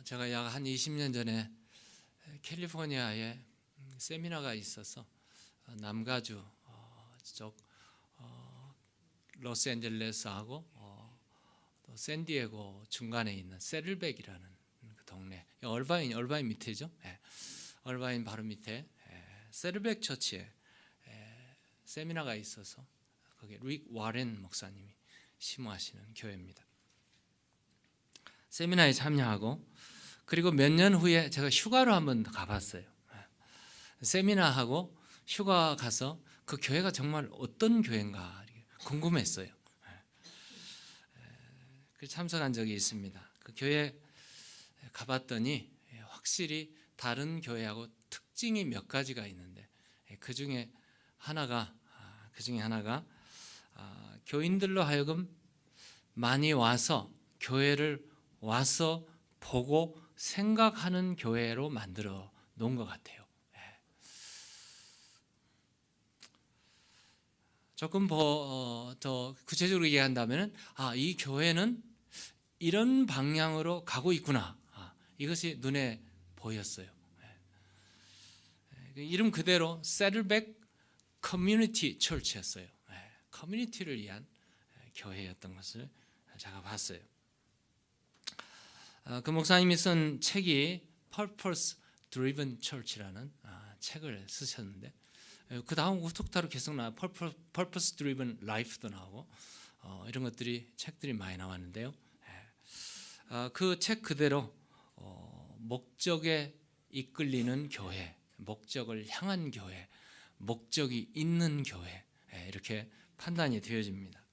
제가 약 한 20년 전에 캘리포니아에 세미나가 있어서 남가주 쪽 로스앤젤레스하고 또 샌디에고 중간에 있는 세들백이라는 그 동네, 얼바인 밑에죠. 얼바인 바로 밑에 세들백 처치에 세미나가 있어서 거기 릭 와렌 목사님이 심호하시는 교회입니다. 세미나에 참여하고 그리고 몇 년 후에 제가 휴가로 한번 가봤어요. 세미나하고 휴가 가서 그 교회가 정말 어떤 교회인가 궁금했어요. 그래서 참석한 적이 있습니다. 그 교회 가봤더니 확실히 다른 교회하고 특징이 몇 가지가 있는데 그 중에 하나가 교인들로 하여금 많이 와서 교회를 와서 보고 생각하는 교회로 만들어 놓은 것 같아요. 조금 더 구체적으로 얘기한다면 이 교회는 이런 방향으로 가고 있구나. 이것이 눈에 보였어요. 이름 그대로 세들백 커뮤니티 철치였어요. 커뮤니티를 위한 교회였던 것을 제가 봤어요. 그 목사님이 쓴 책이 Purpose Driven Church라는 책을 쓰셨는데 그 다음 우뚝타로 계속 나와 Purpose Driven Life도 나오고 이런 책들이 많이 나왔는데요. 그 책 그대로 목적에 이끌리는 교회, 목적을 향한 교회, 목적이 있는 교회 이렇게 판단이 되어집니다.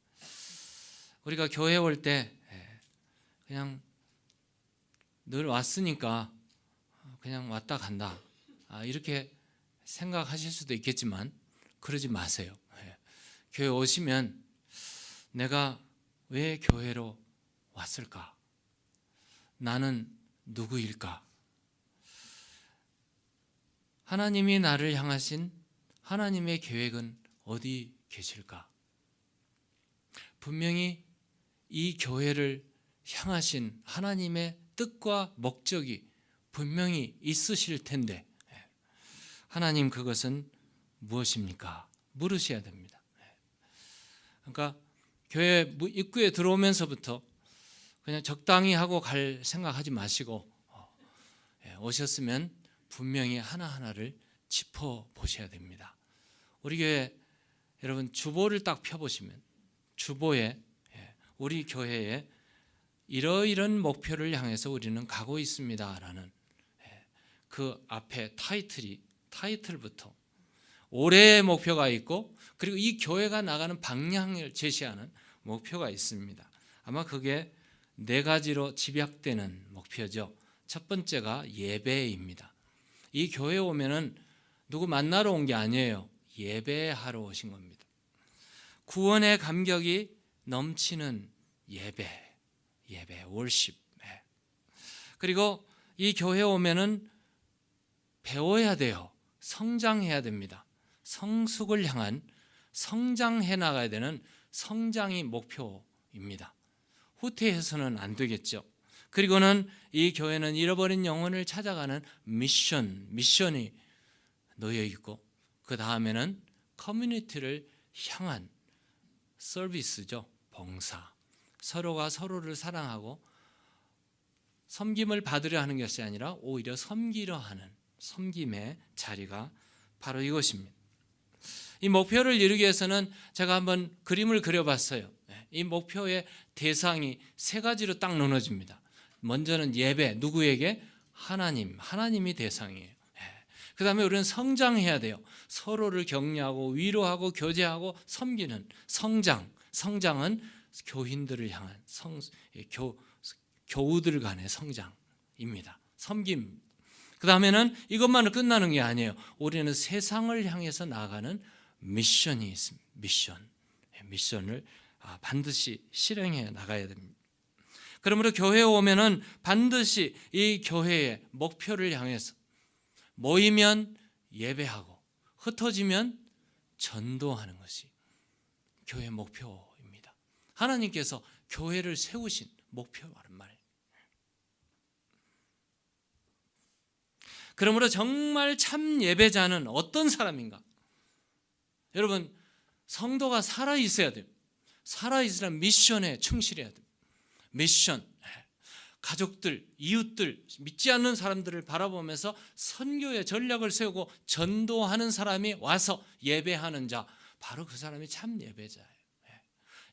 우리가 교회 올 때 그냥 늘 왔으니까 그냥 왔다 간다 이렇게 생각하실 수도 있겠지만 그러지 마세요. 교회 오시면 내가 왜 교회로 왔을까? 나는 누구일까? 하나님이 나를 향하신 하나님의 계획은 어디 계실까? 분명히 이 교회를 향하신 하나님의 뜻과 목적이 분명히 있으실 텐데 하나님 그것은 무엇입니까? 물으셔야 됩니다. 그러니까 교회 입구에 들어오면서부터 그냥 적당히 하고 갈 생각하지 마시고 오셨으면 분명히 하나하나를 짚어보셔야 됩니다. 우리 교회 여러분 주보를 딱 펴보시면 주보에 우리 교회에 이러이런 목표를 향해서 우리는 가고 있습니다라는 그 앞에 타이틀부터 올해의 목표가 있고 그리고 이 교회가 나가는 방향을 제시하는 목표가 있습니다. 아마 그게 4가지로 집약되는 목표죠. 첫 번째가 예배입니다. 이 교회에 오면은 누구 만나러 온 게 아니에요. 예배하러 오신 겁니다. 구원의 감격이 넘치는 예배, 월십. 그리고 이 교회에 오면은 배워야 돼요. 성장해야 됩니다. 성숙을 향한 성장해 나가야 되는 성장이 목표입니다. 후퇴해서는 안 되겠죠. 그리고는 이 교회는 잃어버린 영혼을 찾아가는 미션이 놓여 있고 그 다음에는 커뮤니티를 향한 서비스죠. 봉사. 서로가 서로를 사랑하고 섬김을 받으려 하는 것이 아니라 오히려 섬기려 하는 섬김의 자리가 바로 이것입니다. 이 목표를 이루기 위해서는 제가 한번 그림을 그려봤어요. 이 목표의 대상이 3가지로 딱 나눠집니다. 먼저는 예배, 누구에게? 하나님이 대상이에요. 그 다음에 우리는 성장해야 돼요. 서로를 격려하고 위로하고 교제하고 섬기는 성장은 교인들을 향한 교우들 간의 성장입니다. 섬김. 그 다음에는 이것만으로 끝나는 게 아니에요. 우리는 세상을 향해서 나아가는 미션이 있습니다. 미션을 반드시 실행해 나가야 됩니다. 그러므로 교회에 오면은 반드시 이 교회의 목표를 향해서 모이면 예배하고 흩어지면 전도하는 것이 교회의 목표입니다. 하나님께서 교회를 세우신 목표라는 말이에요. 그러므로 정말 참 예배자는 어떤 사람인가? 여러분, 성도가 살아있어야 돼요. 살아있으란 미션에 충실해야 돼요. 미션. 가족들, 이웃들, 믿지 않는 사람들을 바라보면서 선교의 전략을 세우고 전도하는 사람이 와서 예배하는 자, 바로 그 사람이 참 예배자예요.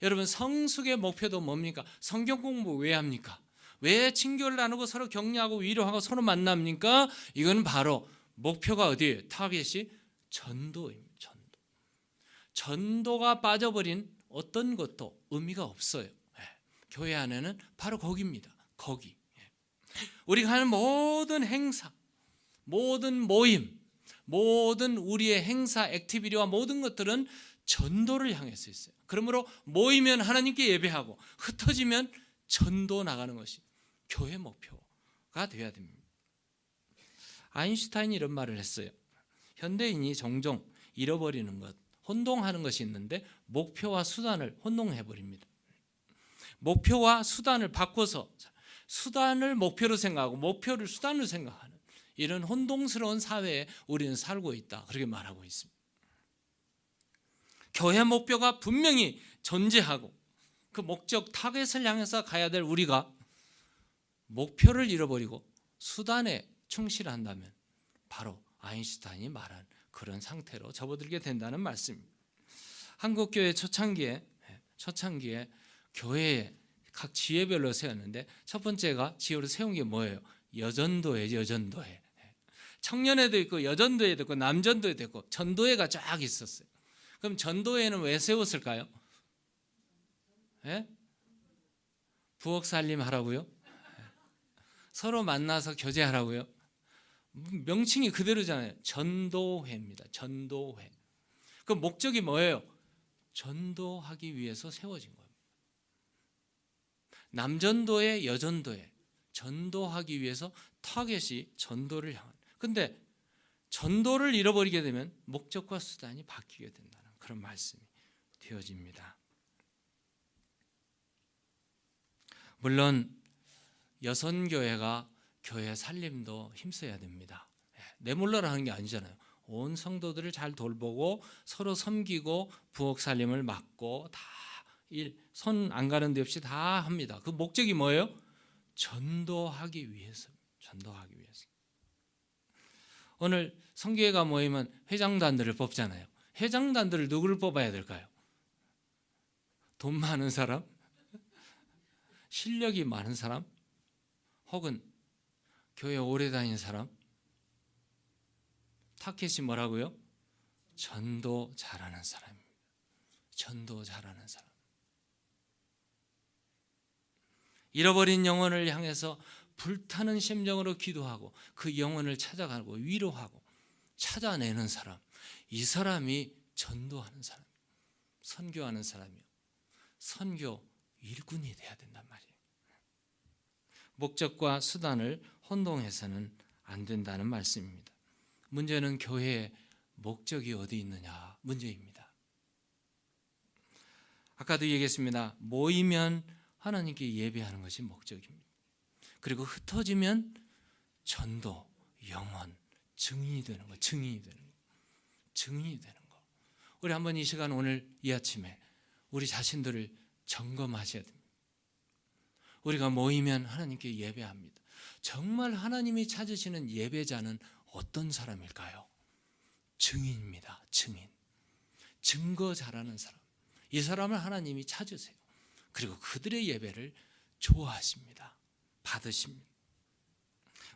여러분, 성숙의 목표도 뭡니까? 성경 공부 왜 합니까? 왜 친교를 나누고 서로 격려하고 위로하고 서로 만납니까? 이건 바로 목표가 어디예요? 타겟이 전도입니다. 전도가 빠져버린 어떤 것도 의미가 없어요. 교회 안에는 바로 거기입니다. 거기. 우리가 하는 모든 행사, 모든 모임, 모든 우리의 행사, 액티비티와 모든 것들은 전도를 향해서 있어요. 그러므로 모이면 하나님께 예배하고 흩어지면 전도 나가는 것이 교회 목표가 되어야 됩니다. 아인슈타인이 이런 말을 했어요. 현대인이 종종 잃어버리는 것, 혼동하는 것이 있는데 목표와 수단을 혼동해버립니다. 목표와 수단을 바꿔서 수단을 목표로 생각하고 목표를 수단으로 생각하는 이런 혼동스러운 사회에 우리는 살고 있다, 그렇게 말하고 있습니다. 교회 목표가 분명히 존재하고 그 목적 타겟을 향해서 가야 될 우리가 목표를 잃어버리고 수단에 충실한다면 바로 아인슈타인이 말한 그런 상태로 접어들게 된다는 말씀입니다. 한국교회 초창기에 교회에 각 지혜별로 세웠는데 첫 번째가 지혜로 세운 게 뭐예요? 여전도회. 청년회도 있고 여전도회도 있고 남전도회도 있고 전도회가 쫙 있었어요. 그럼 전도회는 왜 세웠을까요? 부엌 살림 하라고요? 서로 만나서 교제하라고요? 명칭이 그대로잖아요. 전도회입니다. 전도회. 그 목적이 뭐예요? 전도하기 위해서 세워진 거예요. 남전도회, 여전도회, 전도하기 위해서 타겟이 전도를 향한. 근데 전도를 잃어버리게 되면 목적과 수단이 바뀌게 된다는 그런 말씀이 되어집니다. 물론 여선교회가 교회 살림도 힘써야 됩니다. 내몰라라 하는 게 아니잖아요. 온 성도들을 잘 돌보고 서로 섬기고 부엌 살림을 맡고 다 손 안 가는 데 없이 다 합니다. 그 목적이 뭐예요? 전도하기 위해서. 전도하기 위해서. 오늘 성교회가 모이면 회장단들을 뽑잖아요. 회장단들을 누구를 뽑아야 될까요? 돈 많은 사람? 실력이 많은 사람? 혹은 교회 오래 다닌 사람? 타겟이 뭐라고요? 전도 잘하는 사람입니다. 전도 잘하는 사람. 잃어버린 영혼을 향해서 불타는 심정으로 기도하고 그 영혼을 찾아가고 위로하고 찾아내는 사람. 이 사람이 전도하는 사람, 선교하는 사람이요. 선교 일꾼이 돼야 된단 말이에요. 목적과 수단을 혼동해서는 안 된다는 말씀입니다. 문제는 교회의 목적이 어디 있느냐 문제입니다. 아까도 얘기했습니다. 모이면 하나님께 예배하는 것이 목적입니다. 그리고 흩어지면 전도, 영혼, 증인이 되는 거. 우리 한번 이 시간 오늘 이 아침에 우리 자신들을 점검하셔야 됩니다. 우리가 모이면 하나님께 예배합니다. 정말 하나님이 찾으시는 예배자는 어떤 사람일까요? 증인입니다. 증인. 증거 잘하는 사람. 이 사람을 하나님이 찾으세요. 그리고 그들의 예배를 좋아하십니다. 받으십니다.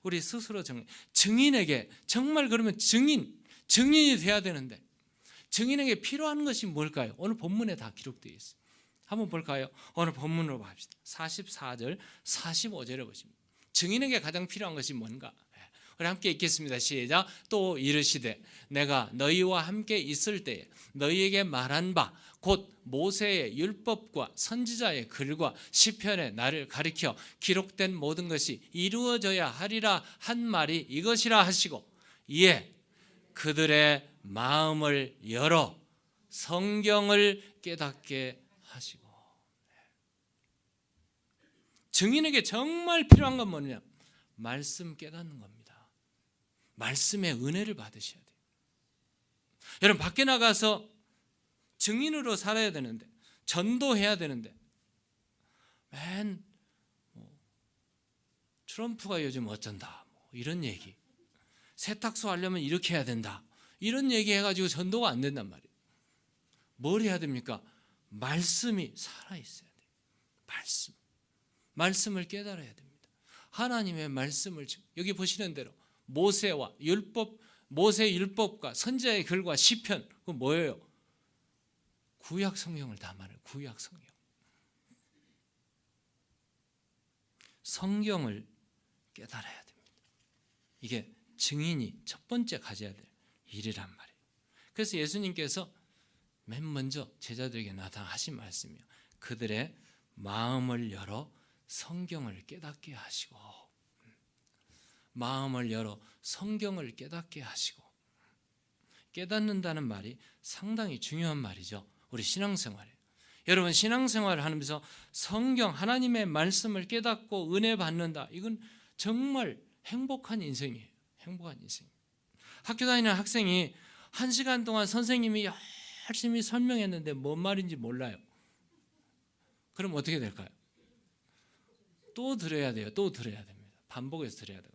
우리 스스로 증인에게 정말 그러면 증인이 돼야 되는데 증인에게 필요한 것이 뭘까요? 오늘 본문에 다 기록되어 있어요. 한번 볼까요? 오늘 본문으로 봅시다. 44절, 45절에 보십니다. 증인에게 가장 필요한 것이 뭔가? 우리 함께 읽겠습니다. 시작. 또 이르시되 내가 너희와 함께 있을 때에 너희에게 말한 바 곧 모세의 율법과 선지자의 글과 시편에 나를 가리켜 기록된 모든 것이 이루어져야 하리라 한 말이 이것이라 하시고 이에 그들의 마음을 열어 성경을 깨닫게 하시고. 증인에게 정말 필요한 건 뭐냐? 말씀 깨닫는 겁니다. 말씀의 은혜를 받으셔야 돼요. 여러분, 밖에 나가서 증인으로 살아야 되는데, 전도해야 되는데, 트럼프가 요즘 어쩐다, 이런 얘기, 세탁소 하려면 이렇게 해야 된다, 이런 얘기 해가지고 전도가 안 된단 말이에요. 뭘 해야 됩니까? 말씀이 살아있어야 돼요. 말씀을 깨달아야 됩니다. 하나님의 말씀을, 여기 보시는 대로 모세와 율법, 모세의 율법과 선지자의 글과 시편, 그건 뭐예요? 구약 성경을 다 말해요. 구약 성경. 성경을 깨달아야 됩니다. 이게 증인이 첫 번째 가져야 될 일이란 말이에요. 그래서 예수님께서 맨 먼저 제자들에게 나타나신 말씀이요, 그들의 마음을 열어 성경을 깨닫게 하시고, 마음을 열어 성경을 깨닫게 하시고. 깨닫는다는 말이 상당히 중요한 말이죠. 우리 신앙생활에. 여러분, 신앙생활을 하면서 성경, 하나님의 말씀을 깨닫고 은혜 받는다, 이건 정말 행복한 인생이에요. 행복한 인생. 학교 다니는 학생이 1시간 동안 선생님이 열심히 설명했는데 뭔 말인지 몰라요. 그럼 어떻게 될까요? 또 들어야 돼요. 또 들어야 됩니다. 반복해서 들어야 돼요.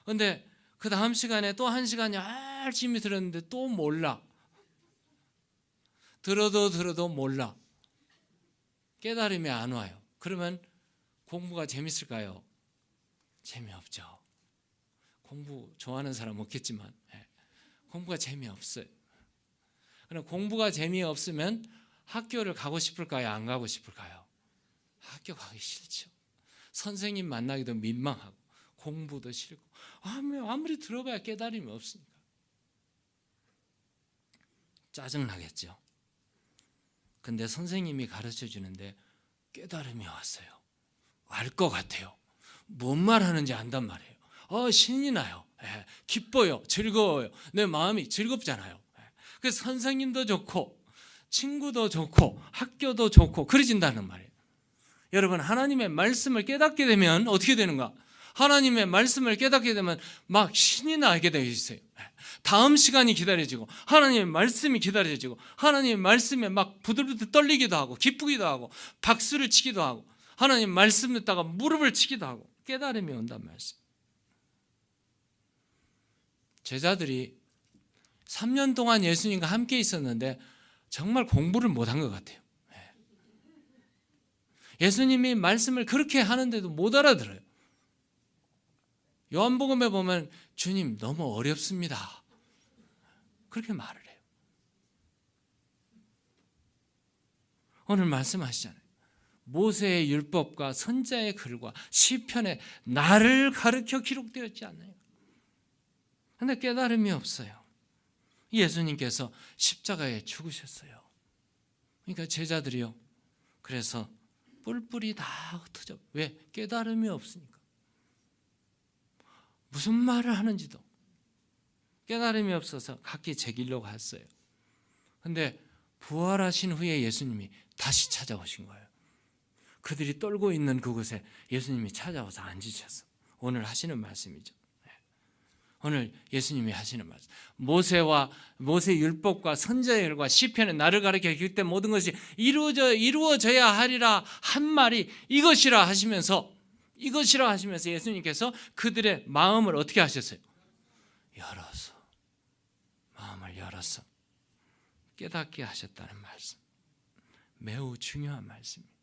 그런데 그 다음 시간에 또 1시간 열심히 들었는데 또 몰라. 들어도 몰라. 깨달음이 안 와요. 그러면 공부가 재밌을까요? 재미없죠. 공부 좋아하는 사람 없겠지만 공부가 재미없어요. 그럼 공부가 재미없으면 학교를 가고 싶을까요? 안 가고 싶을까요? 학교 가기 싫죠. 선생님 만나기도 민망하고 공부도 싫고 아무리 들어봐야 깨달음이 없으니까 짜증나겠죠. 근데 선생님이 가르쳐 주는데 깨달음이 왔어요. 알 것 같아요. 뭔 말하는지 안단 말이에요. 신이 나요. 기뻐요. 즐거워요. 내 마음이 즐겁잖아요. 그래서 선생님도 좋고 친구도 좋고 학교도 좋고 그러진다는 말이에요. 여러분, 하나님의 말씀을 깨닫게 되면 어떻게 되는가? 하나님의 말씀을 깨닫게 되면 막 신이 나게 되어 있어요. 다음 시간이 기다려지고 하나님의 말씀이 기다려지고 하나님의 말씀에 막 부들부들 떨리기도 하고 기쁘기도 하고 박수를 치기도 하고 하나님 말씀 듣다가 무릎을 치기도 하고 깨달음이 온단 말씀. 제자들이 3년 동안 예수님과 함께 있었는데 정말 공부를 못한 것 같아요. 예수님이 말씀을 그렇게 하는데도 못 알아들어요. 요한복음에 보면 주님 너무 어렵습니다, 그렇게 말을 해요. 오늘 말씀하시잖아요. 모세의 율법과 선지자의 글과 시편에 나를 가르쳐 기록되었지 않나요? 그런데 깨달음이 없어요. 예수님께서 십자가에 죽으셨어요. 그러니까 제자들이요, 그래서 뿔뿔이 다 흩어져. 왜? 깨달음이 없으니까. 무슨 말을 하는지도 깨달음이 없어서 각기 제 길로 갔어요. 그런데 부활하신 후에 예수님이 다시 찾아오신 거예요. 그들이 떨고 있는 그곳에 예수님이 찾아와서 앉으셔서 오늘 하시는 말씀이죠. 오늘 예수님이 하시는 말씀. 모세 율법과 선지자의 글과 시편에 나를 가르쳐 길 때 모든 것이 이루어져야 하리라 한 말이 이것이라 하시면서 예수님께서 그들의 마음을 어떻게 하셨어요? 마음을 열어서 깨닫게 하셨다는 말씀. 매우 중요한 말씀입니다.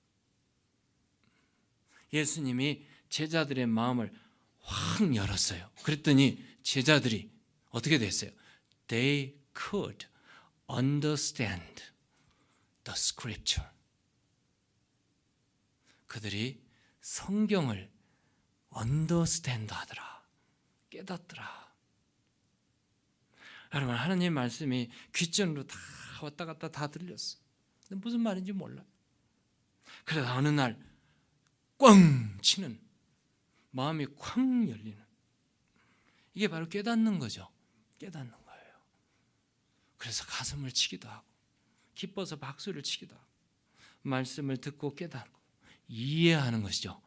예수님이 제자들의 마음을 확 열었어요. 그랬더니 제자들이 어떻게 됐어요? They could understand the scripture. 그들이 성경을 understand 하더라. 깨닫더라. 여러분, 하나님의 말씀이 귓전으로 다 왔다 갔다 다 들렸어. 근데 무슨 말인지 몰라요. 그러다 어느 날 꽝 치는, 마음이 쾅 열리는, 이게 바로 깨닫는 거죠. 깨닫는 거예요. 그래서 가슴을 치기도 하고 기뻐서 박수를 치기도 하고 말씀을 듣고 깨닫고 이해하는 것이죠.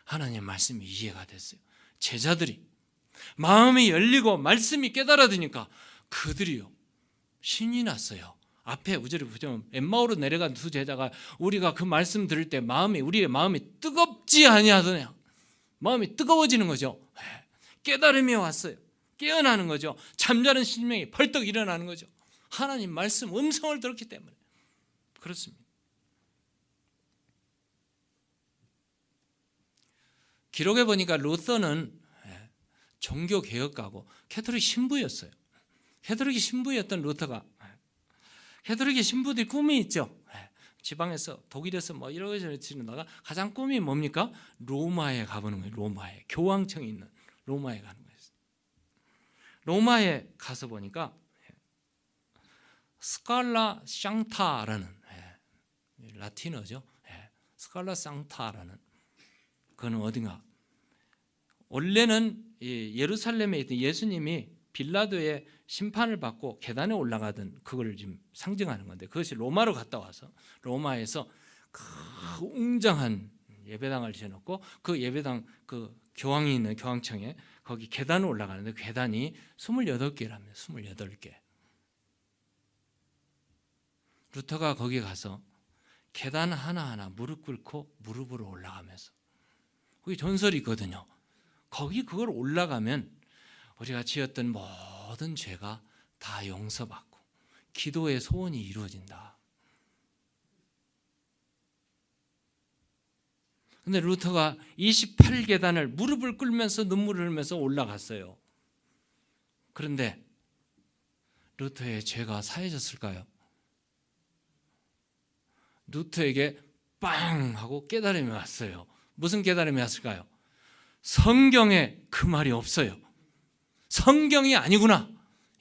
하나님의 말씀이 이해가 됐어요. 제자들이 마음이 열리고 말씀이 깨달아지니까 그들이요 신이 났어요. 앞에 우절에 보면 엠마오로 내려간 두 제자가 우리가 그 말씀 들을 때 우리의 마음이 뜨겁지 아니하더냐. 마음이 뜨거워지는 거죠. 깨달음이 왔어요. 깨어나는 거죠. 잠자는 심령이 벌떡 일어나는 거죠. 하나님 말씀 음성을 들었기 때문에 그렇습니다. 기록에 보니까 루터는 종교 개혁가고 캐톨릭 신부였어요. 캐톨릭 신부였던 루터가 캐톨릭 신부들이 꿈이 있죠. 지방에서 독일에서 뭐 이러저러 지내다가 가장 꿈이 뭡니까? 로마에 가보는 거예요. 로마에 교황청이 있는 로마에 가는 거예요. 로마에 가서 보니까 스칼라 샹타라는 라틴어죠. 스칼라 샹타라는 그는 어딘가 원래는 예루살렘에 있던 예수님이 빌라도의 심판을 받고 계단에 올라가던 그걸 지금 상징하는 건데 그것이 로마로 갔다 와서 로마에서 그 웅장한 예배당을 지어놓고 그 예배당 그 교황이 있는 교황청에 거기 계단을 올라가는데 계단이 28개랍니다. 28개. 루터가 거기 가서 계단 하나하나 무릎 꿇고 무릎으로 올라가면서 거기 전설이 있거든요. 거기 그걸 올라가면 우리가 지었던 모든 죄가 다 용서받고 기도의 소원이 이루어진다. 근데 루터가 28계단을 무릎을 꿇으면서 눈물을 흘리면서 올라갔어요. 그런데 루터의 죄가 사해졌을까요? 루터에게 빵 하고 깨달음이 왔어요. 무슨 깨달음이 왔을까요? 성경에 그 말이 없어요. 성경이 아니구나.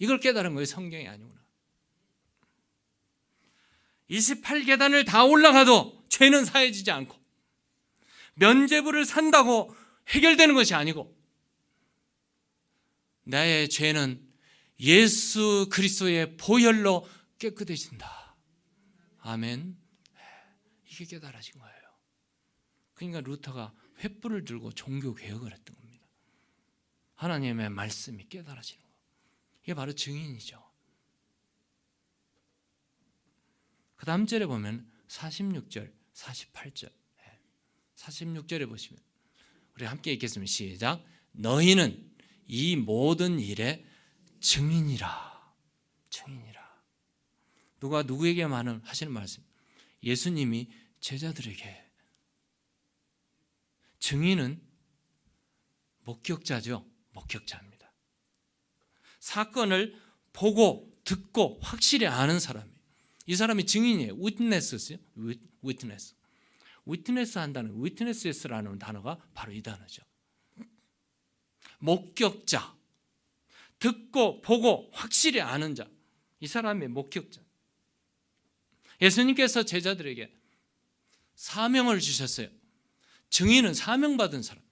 이걸 깨달은 거예요. 성경이 아니구나. 28계단을 다 올라가도 죄는 사해지지 않고 면죄부를 산다고 해결되는 것이 아니고 나의 죄는 예수 그리스도의 보혈로 깨끗해진다. 아멘. 이게 깨달아진 거예요. 그러니까 루터가 횃불을 들고 종교 개혁을 했던 겁니다. 하나님의 말씀이 깨달아지는 거. 이게 바로 증인이죠. 그 다음 절에 보면 46절, 48절 46절에 보시면 우리 함께 읽겠습니다. 시작. 너희는 이 모든 일의 증인이라. 증인이라. 누가 누구에게 하시는 말씀? 예수님이 제자들에게. 증인은 목격자죠. 목격자입니다. 사건을 보고 듣고 확실히 아는 사람이에요. 이 사람이 증인이에요. witness요. witness. 위트네스 한다는 위트네스라는 단어가 바로 이 단어죠. 목격자, 듣고 보고 확실히 아는 자, 이 사람의 목격자. 예수님께서 제자들에게 사명을 주셨어요. 증인은 사명받은 사람.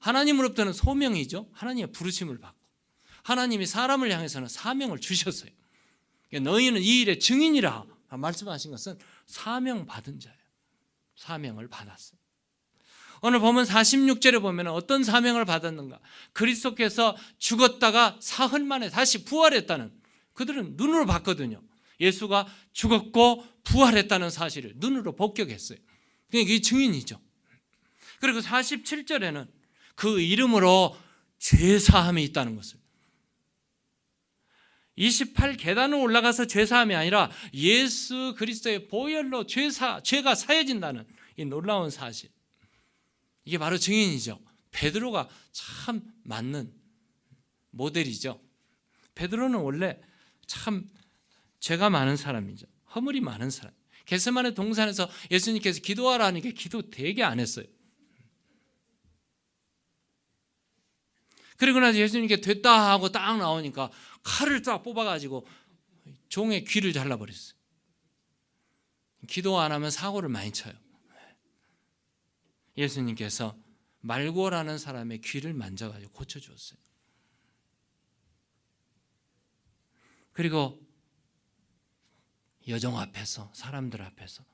하나님으로부터는 소명이죠. 하나님의 부르심을 받고 하나님이 사람을 향해서는 사명을 주셨어요. 너희는 이 일의 증인이라 말씀하신 것은 사명받은 자예요. 사명을 받았어요. 오늘 보면 46절에 보면 어떤 사명을 받았는가? 그리스도께서 죽었다가 사흘 만에 다시 부활했다는, 그들은 눈으로 봤거든요. 예수가 죽었고 부활했다는 사실을 눈으로 목격했어요. 그러니까 이게 증인이죠. 그리고 47절에는 그 이름으로 죄사함이 있다는 것을, 28계단을 올라가서 죄사함이 아니라 예수 그리스도의 보혈로 죄가 사해진다는 이 놀라운 사실, 이게 바로 증인이죠. 베드로가 참 맞는 모델이죠. 베드로는 원래 참 죄가 많은 사람이죠. 허물이 많은 사람. 겟세마네 동산에서 예수님께서 기도하라 하니까 기도 되게 안 했어요. 그리고 나서 예수님께 됐다 하고 딱 나오니까 칼을 딱 뽑아가지고 종의 귀를 잘라버렸어요. 기도 안 하면 사고를 많이 쳐요. 예수님께서 말고라는 사람의 귀를 만져가지고 고쳐주었어요. 그리고 여정 앞에서, 사람들 앞에서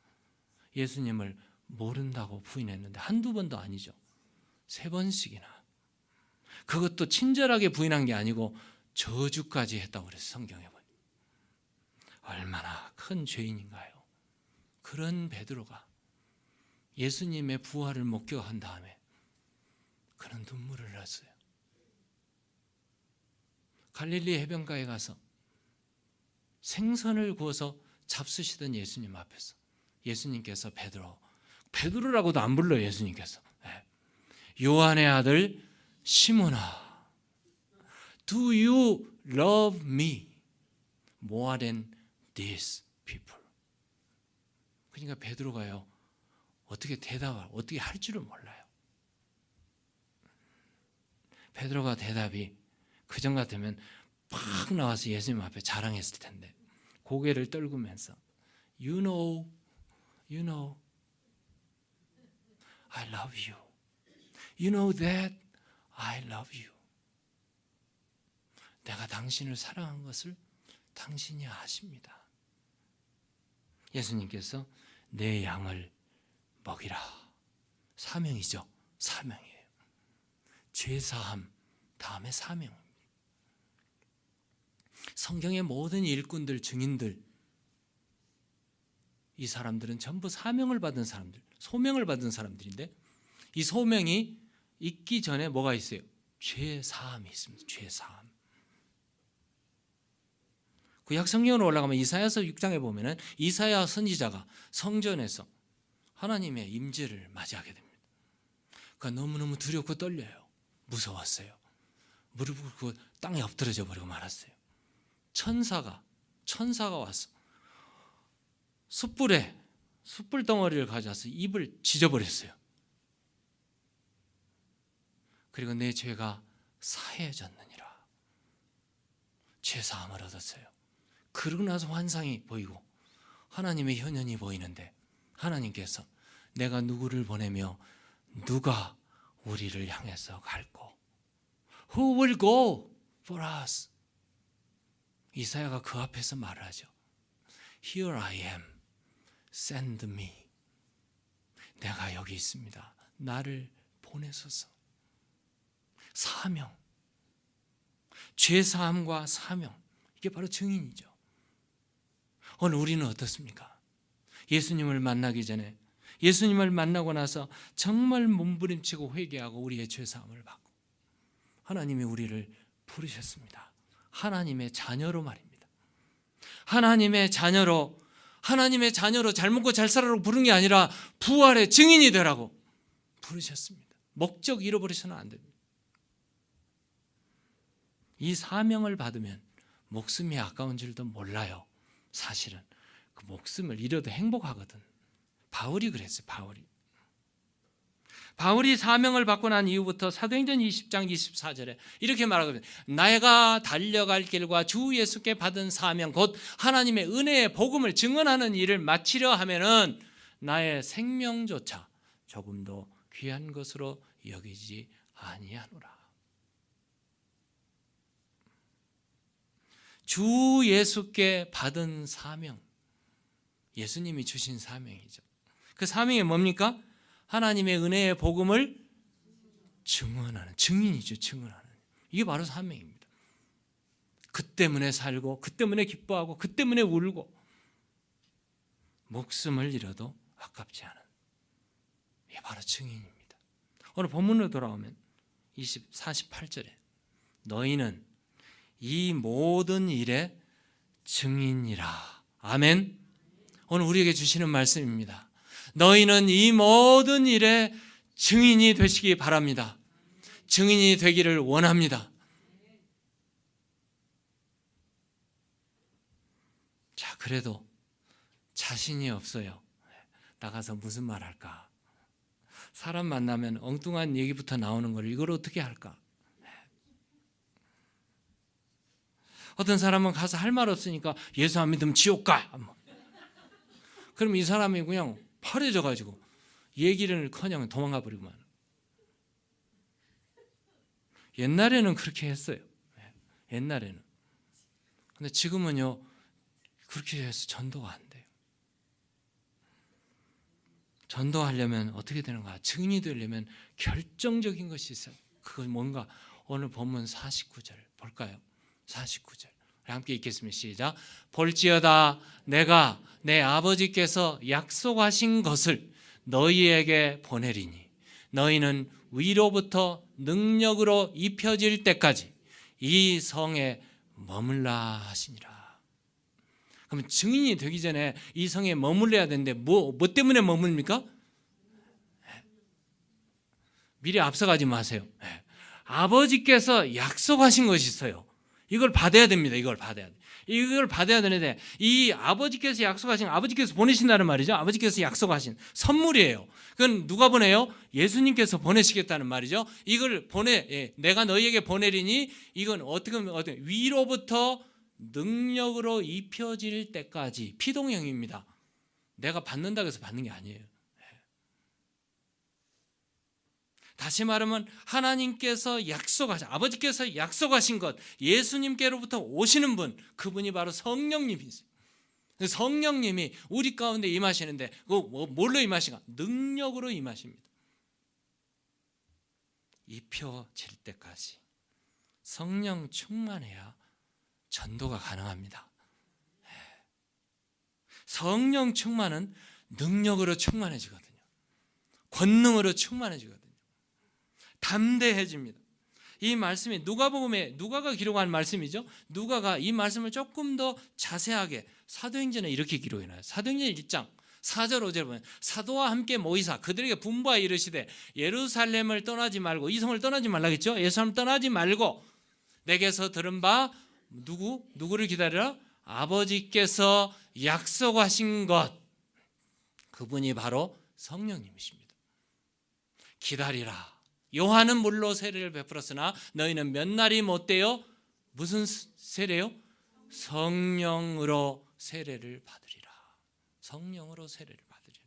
예수님을 모른다고 부인했는데 한두 번도 아니죠. 3번씩이나. 그것도 친절하게 부인한 게 아니고 저주까지 했다고 그랬어요. 성경에 보니 얼마나 큰 죄인인가요? 그런 베드로가 예수님의 부활을 목격한 다음에 그는 눈물을 흘렸어요. 갈릴리 해변가에 가서 생선을 구워서 잡수시던 예수님 앞에서 예수님께서 베드로라고도 안 불러요. 예수님께서 요한의 아들 시몬아, Do you love me more than these people? 그러니까 베드로가요, 어떻게 할 줄을 몰라요. 베드로가 대답이 그전 같으면 팍 나와서 예수님 앞에 자랑했을 텐데 고개를 떨구면서 You know, I love you. You know that I love you. 내가 당신을 사랑한 것을 당신이 아십니다. 예수님께서 내 양을 먹이라. 사명이죠. 사명이에요. 죄사함 다음에 사명입니다. 성경의 모든 일꾼들, 증인들, 이 사람들은 전부 사명을 받은 사람들, 소명을 받은 사람들인데 이 소명이 있기 전에 뭐가 있어요? 죄사함이 있습니다. 죄사함. 구약 성경으로 올라가면 이사야서 6장에 보면은 이사야 선지자가 성전에서 하나님의 임재를 맞이하게 됩니다. 그러니까 너무너무 두렵고 떨려요. 무서웠어요. 무릎 꿇고 땅에 엎드러져 버리고 말았어요. 천사가 와서 숯불 덩어리를 가져와서 입을 찢어버렸어요. 그리고 내 죄가 사해졌느니라. 죄사함을 얻었어요. 그러고 나서 환상이 보이고 하나님의 현현이 보이는데 하나님께서 내가 누구를 보내며 누가 우리를 향해서 갈고 Who will go for us? 이사야가 그 앞에서 말을 하죠. Here I am, send me. 내가 여기 있습니다. 나를 보내소서. 사명, 죄사함과 사명, 이게 바로 증인이죠. 오늘 우리는 어떻습니까? 예수님을 만나기 전에, 예수님을 만나고 나서 정말 몸부림치고 회개하고 우리의 죄사함을 받고 하나님이 우리를 부르셨습니다. 하나님의 자녀로 말입니다. 하나님의 자녀로 잘 먹고 잘 살아라고 부른 게 아니라 부활의 증인이 되라고 부르셨습니다. 목적 잃어버리서는 안 됩니다. 이 사명을 받으면 목숨이 아까운 줄도 몰라요. 사실은 그 목숨을 잃어도 행복하거든. 바울이 그랬어요. 바울이 사명을 받고 난 이후부터 사도행전 20장 24절에 이렇게 말하거든요. 내가 달려갈 길과 주 예수께 받은 사명 곧 하나님의 은혜의 복음을 증언하는 일을 마치려 하면은 나의 생명조차 조금도 귀한 것으로 여기지 아니하노라. 주 예수께 받은 사명, 예수님이 주신 사명이죠. 그 사명이 뭡니까? 하나님의 은혜의 복음을 증언하는, 증인이죠. 증언하는. 이게 바로 사명입니다. 그 때문에 살고, 그 때문에 기뻐하고, 그 때문에 울고 목숨을 잃어도 아깝지 않은, 이게 바로 증인입니다. 오늘 본문으로 돌아오면 48절에 너희는 이 모든 일의 증인이라. 아멘. 오늘 우리에게 주시는 말씀입니다. 너희는 이 모든 일의 증인이 되시기 바랍니다. 증인이 되기를 원합니다. 자, 그래도 자신이 없어요. 나가서 무슨 말 할까? 사람 만나면 엉뚱한 얘기부터 나오는 걸 이걸 어떻게 할까? 어떤 사람은 가서 할 말 없으니까 예수 안 믿으면 지옥 가. 그럼 이 사람이 그냥 파래져가지고 얘기를 커녕 도망가 버리고만. 옛날에는 그렇게 했어요. 옛날에는. 근데 지금은요 그렇게 해서 전도가 안 돼요. 전도하려면 어떻게 되는가? 증인이 되려면 결정적인 것이 있어요. 그건 뭔가 오늘 본문 49절 볼까요? 49절 함께 읽겠습니다. 시작. 볼지어다 내가 내 아버지께서 약속하신 것을 너희에게 보내리니 너희는 위로부터 능력으로 입혀질 때까지 이 성에 머물라 하시니라. 그러면 증인이 되기 전에 이 성에 머물러야 되는데 뭐 때문에 머물입니까? 미리 앞서가지 마세요. 아버지께서 약속하신 것이 있어요. 이걸 받아야 됩니다. 이걸 받아야 되는데 이 아버지께서 약속하신, 아버지께서 보내신다는 말이죠. 아버지께서 약속하신 선물이에요. 그건 누가 보내요? 예수님께서 보내시겠다는 말이죠. 이걸 내가 너희에게 보내리니 이건 어떻게 위로부터 능력으로 입혀질 때까지 피동형입니다. 내가 받는다고 해서 받는 게 아니에요. 다시 말하면 하나님께서 약속하신, 아버지께서 약속하신 것, 예수님께로부터 오시는 분, 그분이 바로 성령님이세요. 성령님이 우리 가운데 임하시는데 뭘로 임하신가? 능력으로 임하십니다. 입혀질 때까지 성령 충만해야 전도가 가능합니다. 성령 충만은 능력으로 충만해지거든요. 권능으로 충만해지거든요. 담대해집니다. 이 말씀이 누가가 기록한 말씀이죠. 누가가 이 말씀을 조금 더 자세하게 사도행전에 이렇게 기록해놔요. 사도행전 1장 4절 5절 보면 사도와 함께 모이사 그들에게 분부하여 이르시되 예루살렘을 떠나지 말고, 이 성을 떠나지 말라겠죠. 예루살렘 떠나지 말고 내게서 들은 바 누구를 기다리라? 아버지께서 약속하신 것, 그분이 바로 성령님이십니다. 기다리라. 요한은 물로 세례를 베풀었으나 너희는 몇 날이 못되어 무슨 세례요? 성령으로 세례를 받으리라. 성령으로 세례를 받으리라.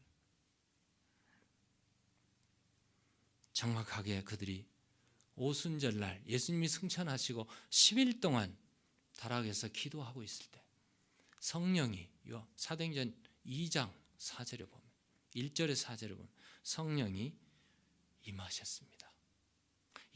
정확하게 그들이 오순절날 예수님이 승천하시고 10일 동안 다락에서 기도하고 있을 때 성령이 사도행전 2장 4절에 보면 1절에 4절에 보면 성령이 임하셨습니다.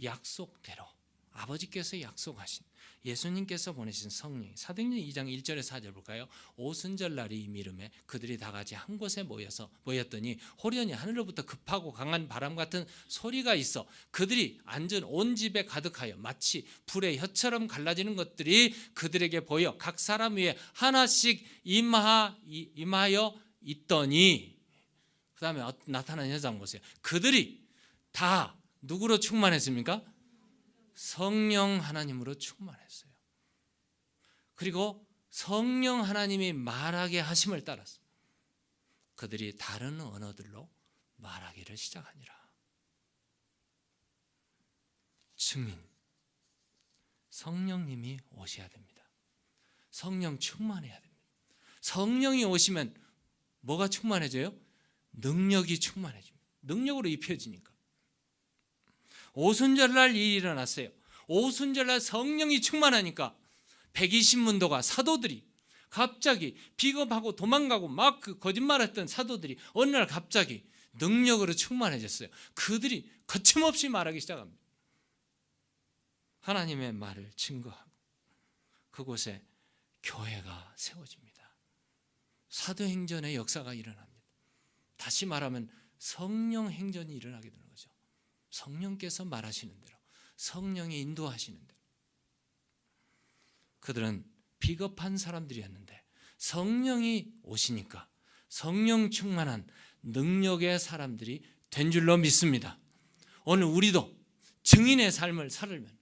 약속대로 아버지께서 약속하신, 예수님께서 보내신 성령, 사도행전 2장 1절에 4절 볼까요? 오순절 날이 이르매 그들이 다 같이 한 곳에 모였더니 호련히 하늘로부터 급하고 강한 바람 같은 소리가 있어 그들이 앉은 온 집에 가득하여 마치 불의 혀처럼 갈라지는 것들이 그들에게 보여 각 사람 위에 하나씩 임하여 있더니, 그 다음에 나타난 현상 보세요. 그들이 다 누구로 충만했습니까? 성령 하나님으로 충만했어요. 그리고 성령 하나님이 말하게 하심을 따라서 그들이 다른 언어들로 말하기를 시작하니라. 증인, 성령님이 오셔야 됩니다. 성령 충만해야 됩니다. 성령이 오시면 뭐가 충만해져요? 능력이 충만해집니다. 능력으로 입혀지니까. 오순절날 일이 일어났어요. 오순절날 성령이 충만하니까 120문도가 사도들이 갑자기 비겁하고 도망가고 막 거짓말했던 사도들이 어느 날 갑자기 능력으로 충만해졌어요. 그들이 거침없이 말하기 시작합니다. 하나님의 말을 증거하고 그곳에 교회가 세워집니다. 사도행전의 역사가 일어납니다. 다시 말하면 성령 행전이 일어나게 되는 거죠. 성령께서 말하시는 대로, 성령이 인도하시는 대로. 그들은 비겁한 사람들이었는데 성령이 오시니까 성령 충만한 능력의 사람들이 된 줄로 믿습니다. 오늘 우리도 증인의 삶을 살면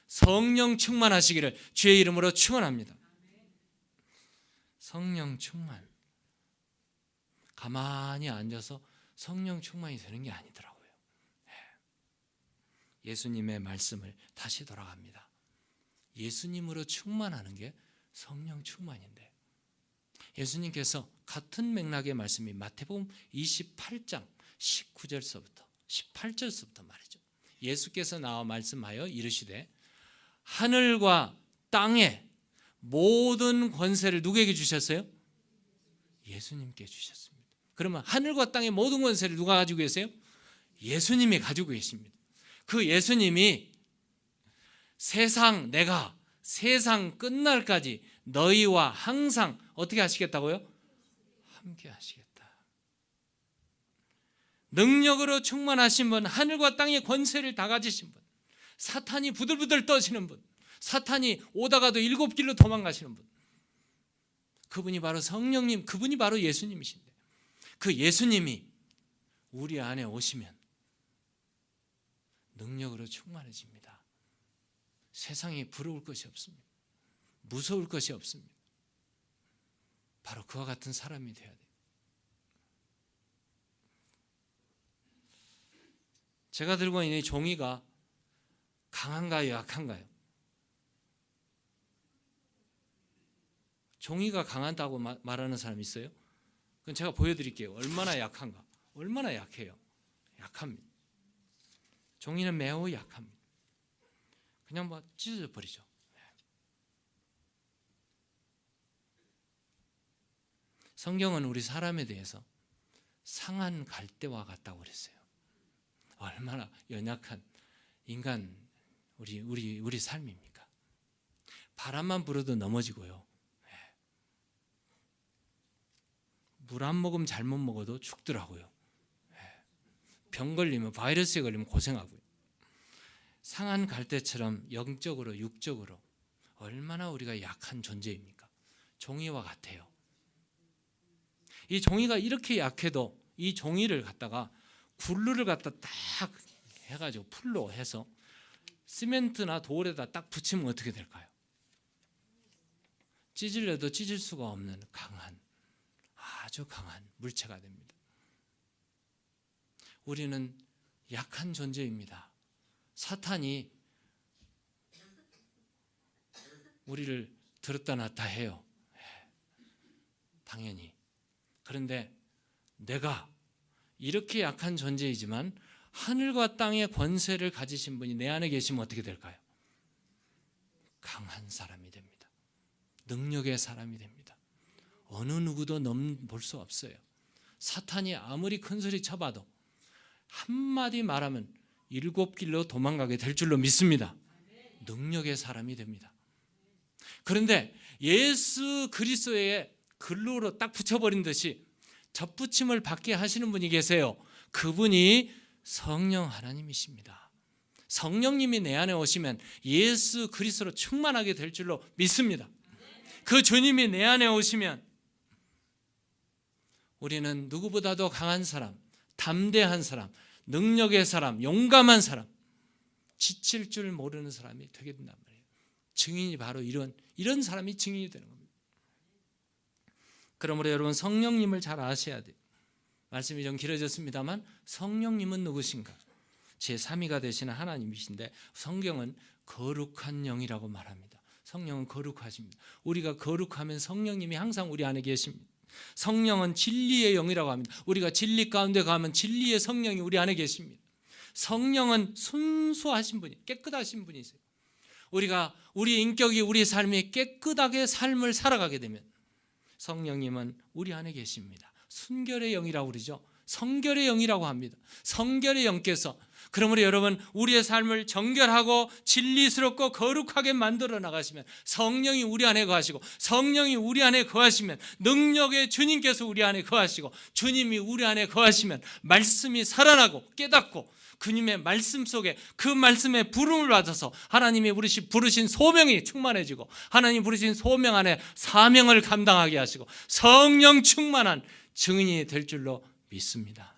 성령 충만하시기를 주의 이름으로 축원합니다. 성령 충만, 가만히 앉아서 성령 충만이 되는 게 아니더라고요. 예수님의 말씀을 다시 돌아갑니다. 예수님으로 충만하는 게 성령 충만인데, 예수님께서 같은 맥락의 말씀이 마태복음 28장 19절서부터 18절서부터 말이죠. 예수께서 나와 말씀하여 이르시되 하늘과 땅의 모든 권세를 누구에게 주셨어요? 예수님께 주셨습니다. 그러면 하늘과 땅의 모든 권세를 누가 가지고 계세요? 예수님이 가지고 계십니다. 그 예수님이 내가 세상 끝날까지 너희와 항상 어떻게 하시겠다고요? 함께 하시겠다. 능력으로 충만하신 분, 하늘과 땅의 권세를 다 가지신 분, 사탄이 부들부들 떠지는 분, 사탄이 오다가도 7길로 도망가시는 분, 그분이 바로 성령님, 그분이 바로 예수님이신데, 그 예수님이 우리 안에 오시면 능력으로 충만해집니다. 세상에 부러울 것이 없습니다. 무서울 것이 없습니다. 바로 그와 같은 사람이 되어야 돼요. 제가 들고 있는 이 종이가 강한가요, 약한가요? 종이가 강하다고 말하는 사람 있어요? 그럼 제가 보여드릴게요. 얼마나 약한가? 얼마나 약해요? 약합니다. 종이는 매우 약합니다. 그냥 뭐 찢어져 버리죠. 성경은 우리 사람에 대해서 상한 갈대와 같다고 그랬어요. 얼마나 연약한 인간 우리 삶입니까? 바람만 불어도 넘어지고요. 물 한 모금 잘못 먹어도 죽더라고요. 병 걸리면, 바이러스에 걸리면 고생하고요. 상한 갈대처럼 영적으로 육적으로 얼마나 우리가 약한 존재입니까? 종이와 같아요. 이 종이가 이렇게 약해도 이 종이를 갖다가 굴루를 갖다 딱 해가지고 풀로 해서 시멘트나 돌에다 딱 붙이면 어떻게 될까요? 찢으려도 찢을 수가 없는 아주 강한 물체가 됩니다. 우리는 약한 존재입니다. 사탄이 우리를 들었다 놨다 해요. 당연히. 그런데 내가 이렇게 약한 존재이지만 하늘과 땅의 권세를 가지신 분이 내 안에 계시면 어떻게 될까요? 강한 사람이 됩니다. 능력의 사람이 됩니다. 어느 누구도 넘볼 수 없어요. 사탄이 아무리 큰 소리 쳐봐도 한마디 말하면 7길로 도망가게 될 줄로 믿습니다. 능력의 사람이 됩니다. 그런데 예수 그리스도의 글로로 딱 붙여버린 듯이 접붙임을 받게 하시는 분이 계세요. 그분이 성령 하나님이십니다. 성령님이 내 안에 오시면 예수 그리스도로 충만하게 될 줄로 믿습니다. 그 주님이 내 안에 오시면 우리는 누구보다도 강한 사람, 담대한 사람, 능력의 사람, 용감한 사람, 지칠 줄 모르는 사람이 되게 된단 말이에요. 증인이 바로 이런 사람이 증인이 되는 겁니다. 그러므로 여러분 성령님을 잘 아셔야 돼요. 말씀이 좀 길어졌습니다만 성령님은 누구신가? 제3위가 되시는 하나님이신데 성경은 거룩한 영이라고 말합니다. 성령은 거룩하십니다. 우리가 거룩하면 성령님이 항상 우리 안에 계십니다. 성령은 진리의 영이라고 합니다. 우리가 진리 가운데 가면 진리의 성령이 우리 안에 계십니다. 성령은 순수하신 분이, 깨끗하신 분이세요. 우리가 우리 인격이, 우리 삶이 깨끗하게 삶을 살아가게 되면 성령님은 우리 안에 계십니다. 순결의 영이라고 그러죠. 성결의 영이라고 합니다. 성결의 영께서, 그러므로 여러분 우리의 삶을 정결하고 진리스럽고 거룩하게 만들어 나가시면 성령이 우리 안에 거하시고, 성령이 우리 안에 거하시면 능력의 주님께서 우리 안에 거하시고, 주님이 우리 안에 거하시면 말씀이 살아나고 깨닫고 주님의 말씀 속에 그 말씀의 부름을 받아서 하나님이 부르신 소명이 충만해지고, 하나님 부르신 소명 안에 사명을 감당하게 하시고 성령 충만한 증인이 될 줄로 믿습니다.